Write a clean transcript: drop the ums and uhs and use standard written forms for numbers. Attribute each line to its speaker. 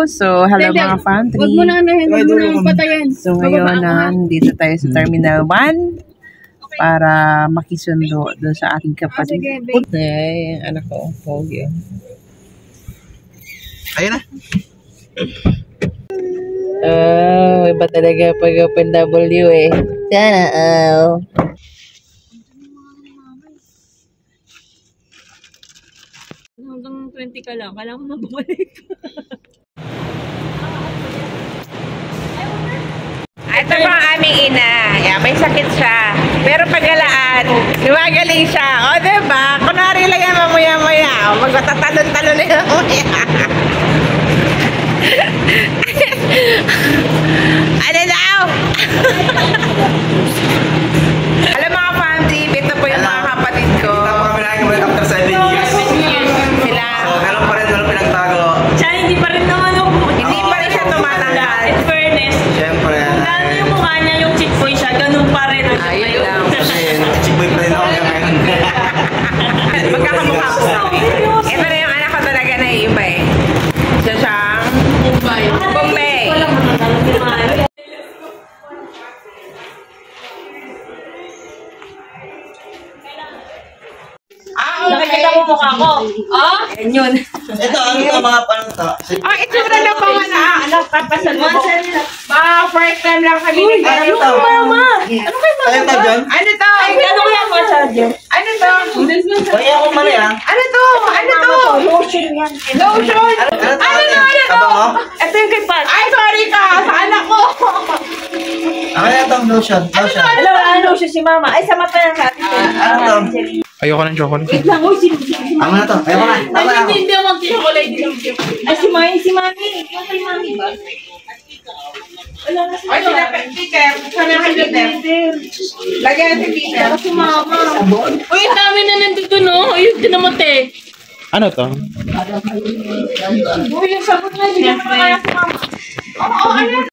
Speaker 1: So, hello mga pantry.
Speaker 2: Huwag mo na patayin.
Speaker 1: So, ngayon dito tayo sa Terminal 1 para makisundo doon sa ating kapatid. Ay, anak ko, pogi.
Speaker 3: Ayun na.
Speaker 1: Oh, iba talaga pag open W eh. Sana,
Speaker 2: Hanggang 20 ka lang, kailangan mo bumalik.
Speaker 1: Ito po ang aming ina. Yeah, may sakit siya. Pero pagalaan, lumagaling siya. O, diba? Kunwari lang yan mamaya-maya. O, magtatalon-talon na yan mamaya. Ano daw? Alam mga family, ito po yung mga kapatid ko.
Speaker 3: After 7 years.
Speaker 1: Sila.
Speaker 3: So, ganun pa rin, walang pinagtago.
Speaker 2: Siya, hindi pa rin naman
Speaker 1: Hindi pa rin siya tumatanggal.
Speaker 2: In fairness,
Speaker 3: Siyempre.
Speaker 2: kung gano'n yung mukha niya, yung chick boy siya, ganun pa rin.
Speaker 1: Ayun lang.
Speaker 3: Kasi, chick-boy pa rin ako ngayon.
Speaker 1: Magkakamukha ko. Ito na yung anak ko talaga na iiba eh. Siya siyang Bombay.
Speaker 2: Nakikita mo mukha ko. Oh? Yan yun.
Speaker 3: Ito, ano ito mga paano ito?
Speaker 1: Oh, itsura lang po ano, papasan mo. Mga first time lang kami.
Speaker 3: Ano ito?
Speaker 2: Mama!
Speaker 1: Ano kayo mga?
Speaker 3: Ano ito, John?
Speaker 1: Ano to?
Speaker 2: Ano kaya mo siya, John?
Speaker 1: Ano to?
Speaker 3: Kaya ako mali ah.
Speaker 1: Ano to? Ano to?
Speaker 2: Lotion yan.
Speaker 1: Lotion.
Speaker 3: Ano to?
Speaker 1: Ano? Ito yung kay Pat. Ay, sorry ka. Sa anak ko.
Speaker 3: Ano itong lotion? Lotion.
Speaker 2: Ano lotion si Mama? Ay, sa mata yan sa atin.
Speaker 3: Ano to?
Speaker 4: Ayoko ng chocolate.
Speaker 2: Wait lang, uy,
Speaker 3: Ano na to? Ayoko na. Tama na ako.
Speaker 2: hindi ako mag-chocolate. Ay, si Mami. Yung kay Mami ba? Wala na si
Speaker 1: Ay, sila Peter. Sana kay Peter. Lagyan si Peter.
Speaker 2: si Mama. Uy, ang dami na nandito, no? Ayun, tinamate.
Speaker 4: Ano to?
Speaker 2: Uy, yung sabon na, hindi na kaya si Mama. Oo, ano?